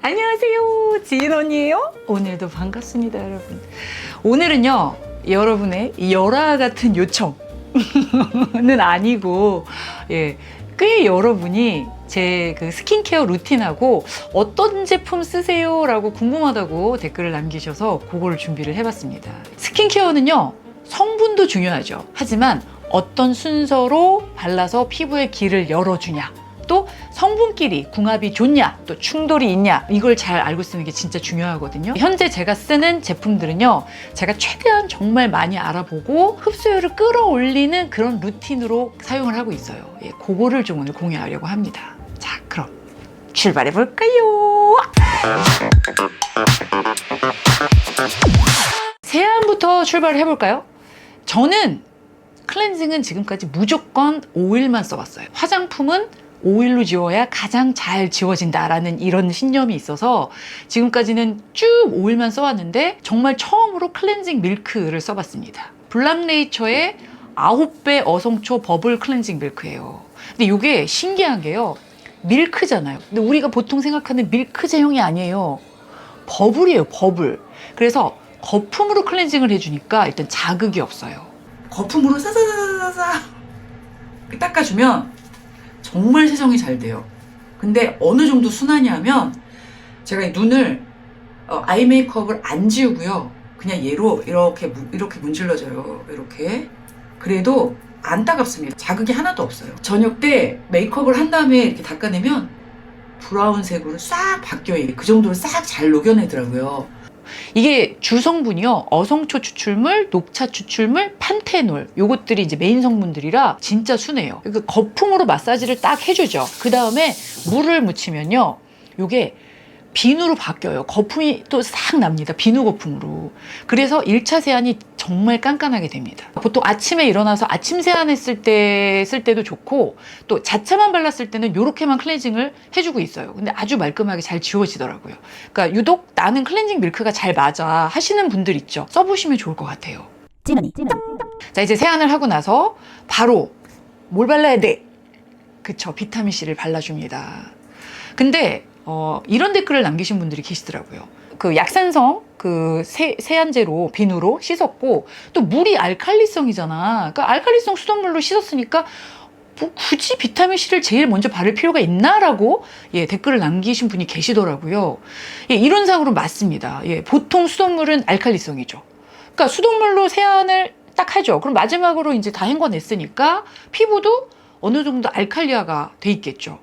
안녕하세요, 지인 언니예요. 오늘도 반갑습니다, 여러분. 오늘은요, 여러분의 열화 같은 요청은 아니고, 꽤 여러분이 제 그 스킨케어 루틴하고 어떤 제품 쓰세요? 라고 궁금하다고 댓글을 남기셔서 그거를 준비를 해봤습니다. 스킨케어는요, 성분도 중요하죠. 하지만 어떤 순서로 발라서 피부의 길을 열어주냐, 또 성분끼리 궁합이 좋냐, 또 충돌이 있냐, 이걸 잘 알고 쓰는 게 진짜 중요하거든요. 현재 제가 쓰는 제품들은요, 제가 최대한 정말 많이 알아보고 흡수율을 끌어올리는 그런 루틴으로 사용을 하고 있어요. 그거를 좀 오늘 공유하려고 합니다. 자, 그럼 출발해 볼까요? 세안부터 출발을 해볼까요? 저는 클렌징은 지금까지 무조건 오일만 써봤어요. 화장품은 오일로 지워야 가장 잘 지워진다라는 이런 신념이 있어서 지금까지는 쭉 오일만 써왔는데, 정말 처음으로 클렌징 밀크를 써봤습니다. 블랑네이처의 9배 어성초 버블 클렌징 밀크예요. 근데 이게 신기한 게요, 밀크잖아요. 근데 우리가 보통 생각하는 밀크 제형이 아니에요. 버블이에요, 버블. 그래서 거품으로 클렌징을 해주니까 일단 자극이 없어요. 거품으로 사사사사사 닦아주면 정말 세정이 잘 돼요. 근데 어느 정도 순하냐 하면, 제가 이 눈을 아이 메이크업을 안 지우고요, 그냥 얘로 이렇게 문질러줘요. 이렇게. 그래도 안 따갑습니다. 자극이 하나도 없어요. 저녁 때 메이크업을 한 다음에 이렇게 닦아내면 브라운색으로 싹 바뀌어요. 그 정도로 싹 잘 녹여내더라고요. 이게 주성분이요, 어성초 추출물, 녹차 추출물, 판테놀, 요것들이 이제 메인 성분들이라 진짜 순해요. 그러니까 거품으로 마사지를 딱 해주죠. 그 다음에 물을 묻히면요, 요게 비누로 바뀌어요. 거품이 또 싹 납니다. 비누 거품으로. 그래서 1차 세안이 정말 깐깐하게 됩니다. 보통 아침에 일어나서 아침 세안했을 때 쓸 때도 좋고, 또 자체만 발랐을 때는 이렇게만 클렌징을 해주고 있어요. 근데 아주 말끔하게 잘 지워지더라고요. 그러니까 유독 나는 클렌징 밀크가 잘 맞아 하시는 분들 있죠. 써보시면 좋을 것 같아요. 찐언니. 자, 이제 세안을 하고 나서 바로 뭘 발라야 돼? 그쵸, 비타민C를 발라줍니다. 근데 이런 댓글을 남기신 분들이 계시더라고요. 그 약산성 그 세안제로 비누로 씻었고, 또 물이 알칼리성이잖아. 그러니까 알칼리성 수돗물로 씻었으니까 뭐 굳이 비타민C를 제일 먼저 바를 필요가 있나라고 댓글을 남기신 분이 계시더라고요. 이론상으로 맞습니다. 보통 수돗물은 알칼리성이죠. 그러니까 수돗물로 세안을 딱 하죠. 그럼 마지막으로 이제 다 헹궈냈으니까 피부도 어느 정도 알칼리화가 돼 있겠죠.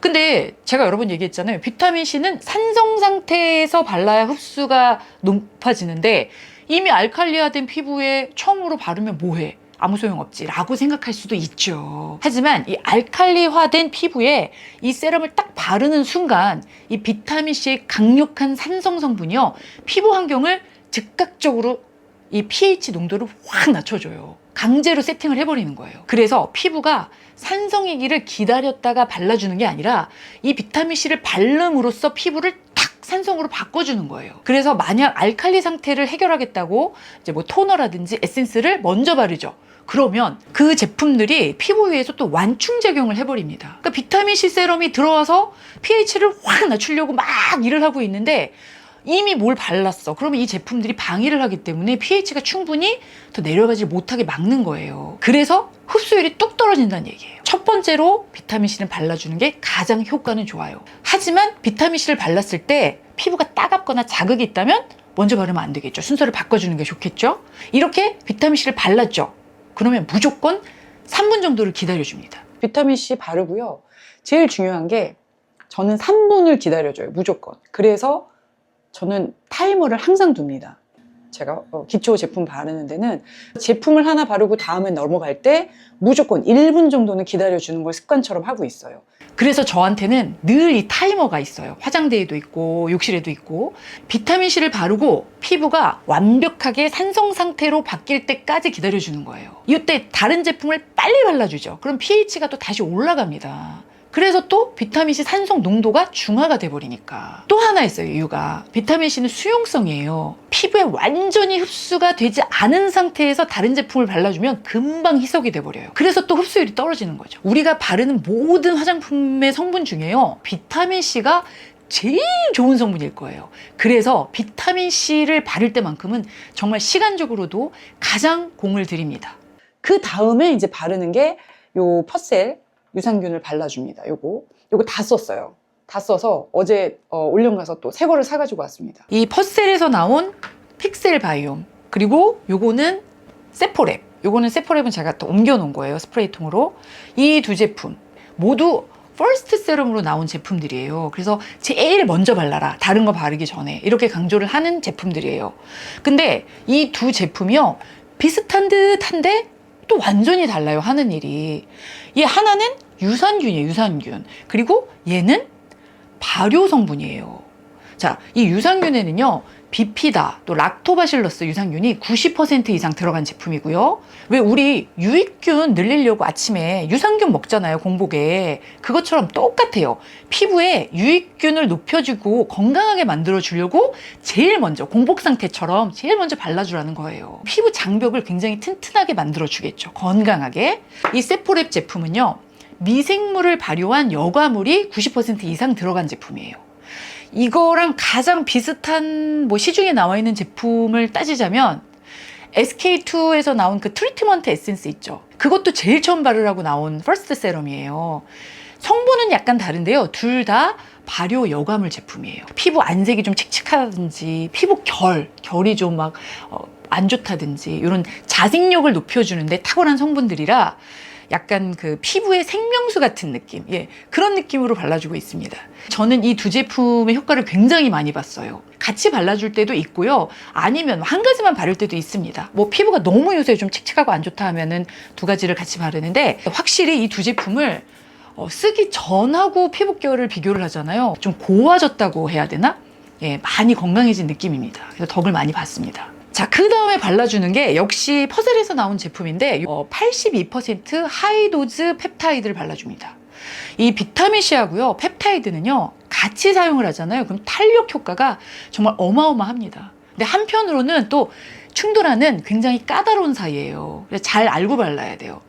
근데 제가 여러 번 얘기했잖아요. 비타민C는 산성 상태에서 발라야 흡수가 높아지는데, 이미 알칼리화된 피부에 처음으로 바르면 뭐해? 아무 소용없지 라고 생각할 수도 있죠. 하지만 이 알칼리화된 피부에 이 세럼을 딱 바르는 순간 이 비타민C의 강력한 산성 성분이요, 피부 환경을 즉각적으로 이 pH 농도를 확 낮춰줘요. 강제로 세팅을 해버리는 거예요. 그래서 피부가 산성이기를 기다렸다가 발라주는 게 아니라 이 비타민C를 바름으로써 피부를 탁 산성으로 바꿔주는 거예요. 그래서 만약 알칼리 상태를 해결하겠다고 이제 뭐 토너라든지 에센스를 먼저 바르죠. 그러면 그 제품들이 피부 위에서 또 완충작용을 해버립니다. 그러니까 비타민C 세럼이 들어와서 pH를 확 낮추려고 막 일을 하고 있는데, 이미 뭘 발랐어. 그러면 이 제품들이 방해를 하기 때문에 pH가 충분히 더 내려가지 못하게 막는 거예요. 그래서 흡수율이 뚝 떨어진다는 얘기예요. 첫 번째로 비타민C는 발라주는 게 가장 효과는 좋아요. 하지만 비타민C를 발랐을 때 피부가 따갑거나 자극이 있다면 먼저 바르면 안 되겠죠. 순서를 바꿔주는 게 좋겠죠. 이렇게 비타민C를 발랐죠. 그러면 무조건 3분 정도를 기다려줍니다. 비타민C 바르고요, 제일 중요한 게 저는 3분을 기다려줘요, 무조건. 그래서 저는 타이머를 항상 둡니다. 제가 기초 제품 바르는 데는 제품을 하나 바르고 다음에 넘어갈 때 무조건 1분 정도는 기다려주는 걸 습관처럼 하고 있어요. 그래서 저한테는 늘 이 타이머가 있어요. 화장대에도 있고 욕실에도 있고. 비타민C를 바르고 피부가 완벽하게 산성 상태로 바뀔 때까지 기다려주는 거예요. 이때 다른 제품을 빨리 발라주죠. 그럼 pH가 또 다시 올라갑니다. 그래서 또 비타민C 산성 농도가 중화가 돼버리니까. 또 하나 있어요, 이유가. 비타민C는 수용성이에요. 피부에 완전히 흡수가 되지 않은 상태에서 다른 제품을 발라주면 금방 희석이 돼버려요. 그래서 또 흡수율이 떨어지는 거죠. 우리가 바르는 모든 화장품의 성분 중에요, 비타민C가 제일 좋은 성분일 거예요. 그래서 비타민C를 바를 때만큼은 정말 시간적으로도 가장 공을 들입니다. 그 다음에 이제 바르는 게 요 퍼셀 유산균을 발라줍니다. 요거 다 썼어요. 다 써서 어제 올영 가서 또 새 거를 사가지고 왔습니다. 이 퍼셀에서 나온 픽셀 바이옴, 그리고 요거는 세포랩. 요거는 세포랩은 제가 또 옮겨놓은 거예요. 스프레이통으로. 이 두 제품 모두 퍼스트 세럼으로 나온 제품들이에요. 그래서 제일 먼저 발라라. 다른 거 바르기 전에. 이렇게 강조를 하는 제품들이에요. 근데 이 두 제품이요. 비슷한 듯 한데 또 완전히 달라요. 하는 일이. 얘 하나는 유산균이에요. 유산균. 그리고 얘는 발효 성분이에요. 자, 이 유산균에는요. 비피다, 또 락토바실러스 유산균이 90% 이상 들어간 제품이고요. 왜 우리 유익균 늘리려고 아침에 유산균 먹잖아요, 공복에. 그것처럼 똑같아요. 피부에 유익균을 높여주고 건강하게 만들어주려고 제일 먼저, 공복 상태처럼 제일 먼저 발라주라는 거예요. 피부 장벽을 굉장히 튼튼하게 만들어주겠죠, 건강하게. 이 세포랩 제품은요, 미생물을 발효한 여과물이 90% 이상 들어간 제품이에요. 이거랑 가장 비슷한 시중에 나와 있는 제품을 따지자면 SK2에서 나온 그 트리트먼트 에센스 있죠. 그것도 제일 처음 바르라고 나온 퍼스트 세럼이에요. 성분은 약간 다른데요. 둘 다 발효 여과물 제품이에요. 피부 안색이 좀 칙칙하다든지 피부 결이 좀 막 안 좋다든지 이런 자생력을 높여주는데 탁월한 성분들이라 약간 그 피부의 생명수 같은 느낌, 그런 느낌으로 발라주고 있습니다. 저는 이 두 제품의 효과를 굉장히 많이 봤어요. 같이 발라줄 때도 있고요. 아니면 한 가지만 바를 때도 있습니다. 피부가 너무 요새 좀 칙칙하고 안 좋다 하면은 두 가지를 같이 바르는데, 확실히 이 두 제품을 쓰기 전하고 피부 결을 비교를 하잖아요. 좀 고와졌다고 해야 되나? 많이 건강해진 느낌입니다. 그래서 덕을 많이 봤습니다. 자, 그 다음에 발라주는 게 역시 퍼셀에서 나온 제품인데 82% 하이도즈 펩타이드를 발라줍니다. 이 비타민C하고요, 펩타이드는요, 같이 사용을 하잖아요. 그럼 탄력 효과가 정말 어마어마합니다. 근데 한편으로는 또 충돌하는 굉장히 까다로운 사이예요. 그래서 잘 알고 발라야 돼요.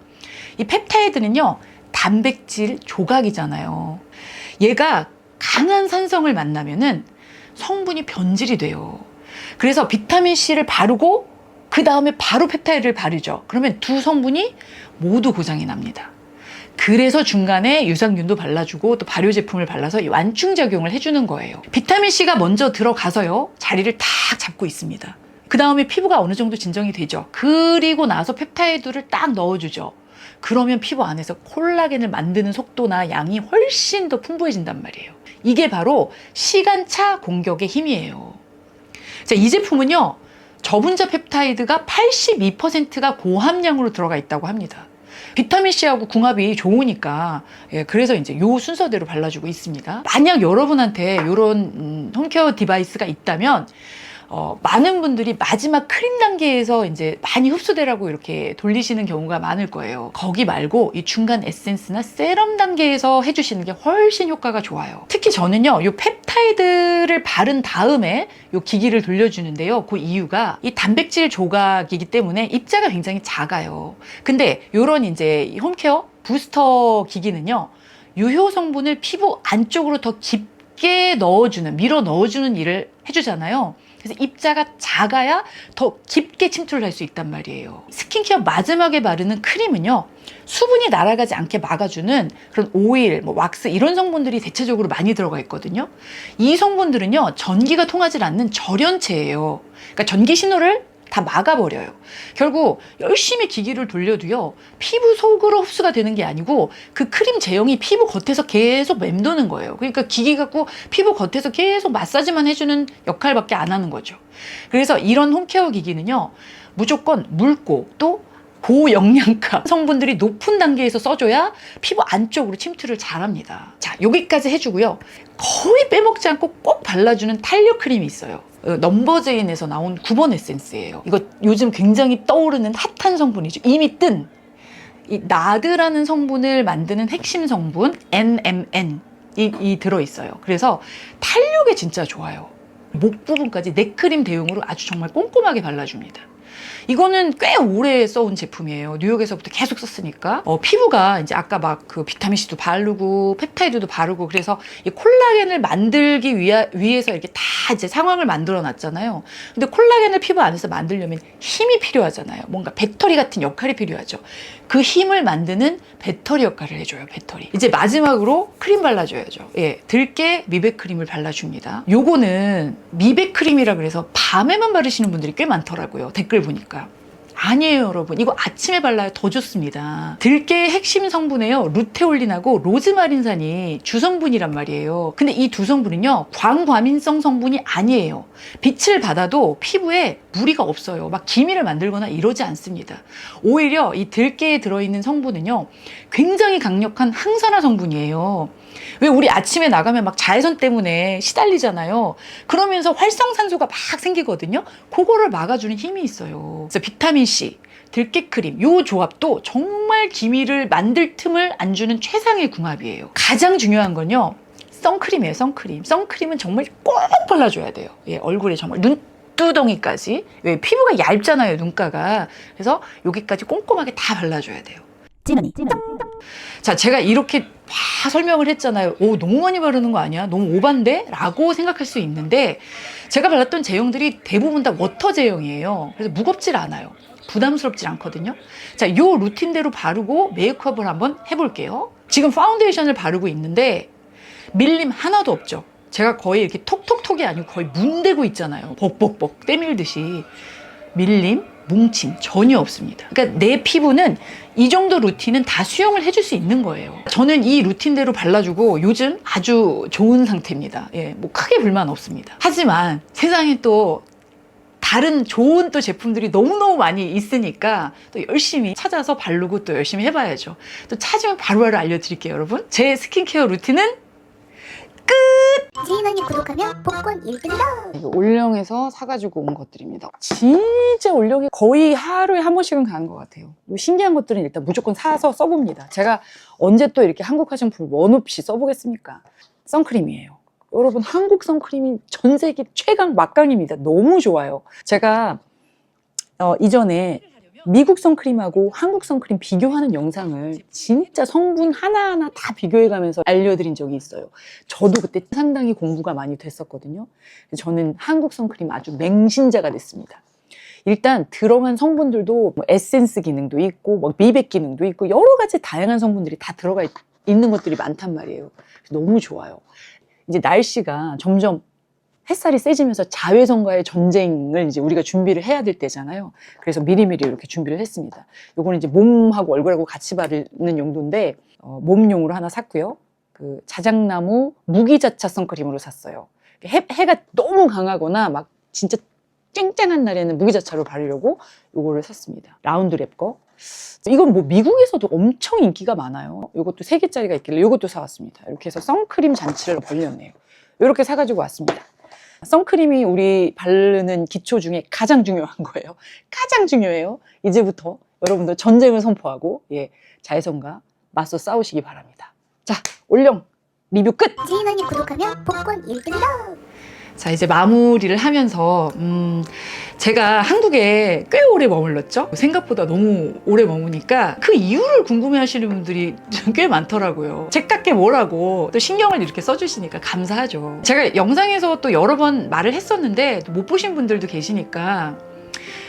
이 펩타이드는요, 단백질 조각이잖아요. 얘가 강한 산성을 만나면은 성분이 변질이 돼요. 그래서 비타민C를 바르고 그 다음에 바로 펩타이드를 바르죠. 그러면 두 성분이 모두 고장이 납니다. 그래서 중간에 유산균도 발라주고 또 발효 제품을 발라서 완충작용을 해주는 거예요. 비타민C가 먼저 들어가서요, 자리를 탁 잡고 있습니다. 그 다음에 피부가 어느 정도 진정이 되죠. 그리고 나서 펩타이드를 딱 넣어주죠. 그러면 피부 안에서 콜라겐을 만드는 속도나 양이 훨씬 더 풍부해진단 말이에요. 이게 바로 시간차 공격의 힘이에요. 자, 이 제품은요, 저분자 펩타이드가 82%가 고함량으로 들어가 있다고 합니다. 비타민C하고 궁합이 좋으니까, 그래서 이제 요 순서대로 발라주고 있습니다. 만약 여러분한테 이런 홈케어 디바이스가 있다면 많은 분들이 마지막 크림 단계에서 이제 많이 흡수되라고 이렇게 돌리시는 경우가 많을 거예요. 거기 말고 이 중간 에센스나 세럼 단계에서 해주시는 게 훨씬 효과가 좋아요. 특히 저는요, 이 펩타이드를 바른 다음에 이 기기를 돌려주는데요. 그 이유가 이 단백질 조각이기 때문에 입자가 굉장히 작아요. 근데 이런 이제 홈케어 부스터 기기는요, 유효 성분을 피부 안쪽으로 더 깊게 넣어주는, 밀어 넣어주는 일을 해주잖아요. 그래서 입자가 작아야 더 깊게 침투를 할 수 있단 말이에요. 스킨케어 마지막에 바르는 크림은요, 수분이 날아가지 않게 막아주는 그런 오일, 왁스 이런 성분들이 대체적으로 많이 들어가 있거든요. 이 성분들은요, 전기가 통하지 않는 절연체예요. 그러니까 전기 신호를 다 막아버려요. 결국 열심히 기기를 돌려도요, 피부 속으로 흡수가 되는 게 아니고 그 크림 제형이 피부 겉에서 계속 맴도는 거예요. 그러니까 기기 갖고 피부 겉에서 계속 마사지만 해주는 역할밖에 안 하는 거죠. 그래서 이런 홈케어 기기는요, 무조건 묽고 또 고영양가 성분들이 높은 단계에서 써줘야 피부 안쪽으로 침투를 잘합니다. 자, 여기까지 해주고요, 거의 빼먹지 않고 꼭 발라주는 탄력 크림이 있어요. 넘버제인에서 나온 9번 에센스예요. 이거 요즘 굉장히 떠오르는 핫한 성분이죠. 이미 뜬 이 나드라는 성분을 만드는 핵심 성분 NMN이 들어있어요. 그래서 탄력에 진짜 좋아요. 목 부분까지 넥크림 대용으로 아주 정말 꼼꼼하게 발라줍니다. 이거는 꽤 오래 써온 제품이에요. 뉴욕에서부터 계속 썼으니까. 피부가 이제 아까 막 그 비타민C도 바르고 펩타이드도 바르고 그래서 이 콜라겐을 만들기 위해서 이렇게 다 이제 상황을 만들어 놨잖아요. 근데 콜라겐을 피부 안에서 만들려면 힘이 필요하잖아요. 뭔가 배터리 같은 역할이 필요하죠. 그 힘을 만드는 배터리 역할을 해줘요. 배터리. 이제 마지막으로 크림 발라줘야죠. 예, 들깨 미백 크림을 발라줍니다. 요거는 미백 크림이라 그래서 밤에만 바르시는 분들이 꽤 많더라고요. 댓글 보니까. 아니에요, 여러분. 이거 아침에 발라야 더 좋습니다. 들깨의 핵심 성분에요, 루테올린하고 로즈마린산이 주성분이란 말이에요. 근데 이 두 성분은요, 광과민성 성분이 아니에요. 빛을 받아도 피부에 무리가 없어요. 막 기미를 만들거나 이러지 않습니다. 오히려 이 들깨에 들어있는 성분은요, 굉장히 강력한 항산화 성분이에요. 왜 우리 아침에 나가면 막 자외선 때문에 시달리잖아요. 그러면서 활성산소가 막 생기거든요. 그거를 막아주는 힘이 있어요. 그래서 비타민C, 들깨크림 요 조합도 정말 기미를 만들 틈을 안 주는 최상의 궁합이에요. 가장 중요한 건요, 선크림이에요. 선크림. 선크림은 정말 꼭 발라줘야 돼요. 예, 얼굴에 정말 눈두덩이까지. 왜 피부가 얇잖아요, 눈가가. 그래서 여기까지 꼼꼼하게 다 발라줘야 돼요. 찌머니. 자, 제가 이렇게 다 설명을 했잖아요. 오, 너무 많이 바르는 거 아니야? 너무 오반데? 라고 생각할 수 있는데, 제가 발랐던 제형들이 대부분 다 워터 제형이에요. 그래서 무겁질 않아요. 부담스럽질 않거든요. 자, 요 루틴대로 바르고 메이크업을 한번 해볼게요. 지금 파운데이션을 바르고 있는데 밀림 하나도 없죠. 제가 거의 이렇게 톡톡톡이 아니고 거의 문대고 있잖아요. 벅벅벅 때밀듯이. 밀림, 뭉침 전혀 없습니다. 그러니까 내 피부는 이 정도 루틴은 다 수용을 해줄 수 있는 거예요. 저는 이 루틴대로 발라주고 요즘 아주 좋은 상태입니다. 예, 뭐 크게 불만 없습니다. 하지만 세상에 또 다른 좋은 또 제품들이 너무너무 많이 있으니까 또 열심히 찾아서 바르고 또 열심히 해봐야죠. 또 찾으면 바로바로 알려드릴게요, 여러분. 제 스킨케어 루틴은 지인언니 구독하면 복권 1등이다. 올영에서 사가지고 온 것들입니다. 진짜 올영이 거의 하루에 한 번씩은 가는 것 같아요. 신기한 것들은 일단 무조건 사서 써봅니다. 제가 언제 또 이렇게 한국 화장품을 원 없이 써보겠습니까? 선크림이에요. 여러분, 한국 선크림이 전 세계 최강 막강입니다. 너무 좋아요. 제가 이전에 미국 선크림하고 한국 선크림 비교하는 영상을 진짜 성분 하나하나 다 비교해가면서 알려드린 적이 있어요. 저도 그때 상당히 공부가 많이 됐었거든요. 저는 한국 선크림 아주 맹신자가 됐습니다. 일단 들어간 성분들도 뭐 에센스 기능도 있고 뭐 미백 기능도 있고 여러 가지 다양한 성분들이 다 들어가 있는 것들이 많단 말이에요. 너무 좋아요. 이제 날씨가 점점 햇살이 세지면서 자외선과의 전쟁을 이제 우리가 준비를 해야 될 때잖아요. 그래서 미리미리 이렇게 준비를 했습니다. 요거는 이제 몸하고 얼굴하고 같이 바르는 용도인데, 몸용으로 하나 샀고요. 그 자작나무 무기자차 선크림으로 샀어요. 해가 너무 강하거나 막 진짜 쨍쨍한 날에는 무기자차로 바르려고 요거를 샀습니다. 라운드랩 거. 이건 뭐 미국에서도 엄청 인기가 많아요. 요것도 3개짜리가 있길래 요것도 사왔습니다. 이렇게 해서 선크림 잔치를 벌렸네요. 이렇게 사가지고 왔습니다. 선크림이 우리 바르는 기초 중에 가장 중요한 거예요. 가장 중요해요. 이제부터 여러분들 전쟁을 선포하고, 예, 자외선과 맞서 싸우시기 바랍니다. 자, 올영 리뷰 끝! 지인언니 구독하면 복권 1등이다. 자, 이제 마무리를 하면서 제가 한국에 꽤 오래 머물렀죠. 생각보다 너무 오래 머무니까 그 이유를 궁금해하시는 분들이 꽤 많더라고요. 책답게 뭐라고 또 신경을 이렇게 써주시니까 감사하죠. 제가 영상에서 또 여러 번 말을 했었는데 못 보신 분들도 계시니까,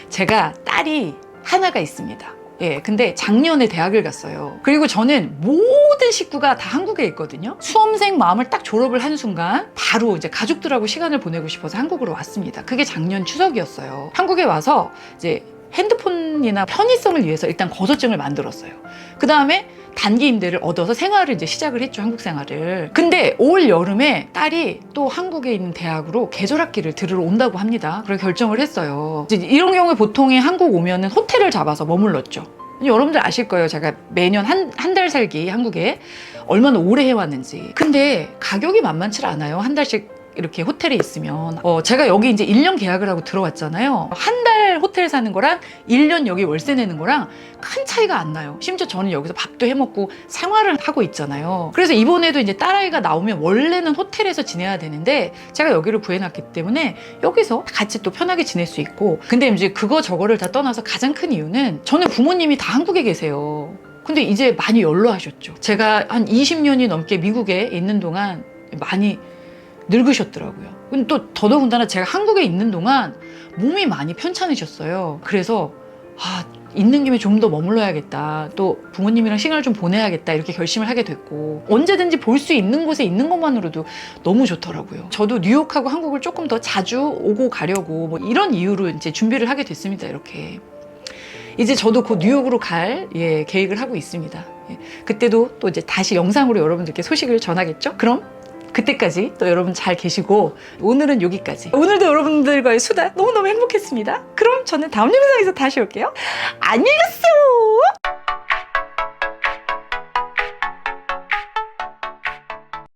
제가 딸이 하나가 있습니다. 예, 근데 작년에 대학을 갔어요. 그리고 저는 모든 식구가 다 한국에 있거든요. 수험생 마음을 딱 졸업을 한 순간 바로 이제 가족들하고 시간을 보내고 싶어서 한국으로 왔습니다. 그게 작년 추석이었어요. 한국에 와서 이제 핸드폰이나 편의성을 위해서 일단 거소증을 만들었어요. 그 다음에 단기 임대를 얻어서 생활을 이제 시작을 했죠, 한국 생활을. 근데 올 여름에 딸이 또 한국에 있는 대학으로 계절학기를 들으러 온다고 합니다. 그래서 결정을 했어요. 이제 이런 경우에 보통에 한국 오면은 호텔을 잡아서 머물렀죠. 여러분들 아실 거예요. 제가 매년 한 달 살기 한국에 얼마나 오래 해왔는지. 근데 가격이 만만치 않아요. 한 달씩 이렇게 호텔에 있으면 제가 여기 이제 1년 계약을 하고 들어왔잖아요. 한 달 호텔 사는 거랑 1년 여기 월세 내는 거랑 큰 차이가 안 나요. 심지어 저는 여기서 밥도 해먹고 생활을 하고 있잖아요. 그래서 이번에도 이제 딸아이가 나오면 원래는 호텔에서 지내야 되는데 제가 여기를 구해놨기 때문에 여기서 같이 또 편하게 지낼 수 있고, 근데 이제 그거 저거를 다 떠나서 가장 큰 이유는 저는 부모님이 다 한국에 계세요. 근데 이제 많이 연로하셨죠. 제가 한 20년이 넘게 미국에 있는 동안 많이 늙으셨더라고요. 근데 또 더더군다나 제가 한국에 있는 동안 몸이 많이 편찮으셨어요. 그래서 있는 김에 좀 더 머물러야겠다. 또 부모님이랑 시간을 좀 보내야겠다. 이렇게 결심을 하게 됐고, 언제든지 볼 수 있는 곳에 있는 것만으로도 너무 좋더라고요. 저도 뉴욕하고 한국을 조금 더 자주 오고 가려고 뭐 이런 이유로 이제 준비를 하게 됐습니다. 이렇게. 이제 저도 곧 뉴욕으로 갈 계획을 하고 있습니다. 그때도 또 이제 다시 영상으로 여러분들께 소식을 전하겠죠? 그럼 그때까지 또 여러분 잘 계시고, 오늘은 여기까지. 오늘도 여러분들과의 수다 너무너무 행복했습니다. 그럼 저는 다음 영상에서 다시 올게요. 안녕히 가세요.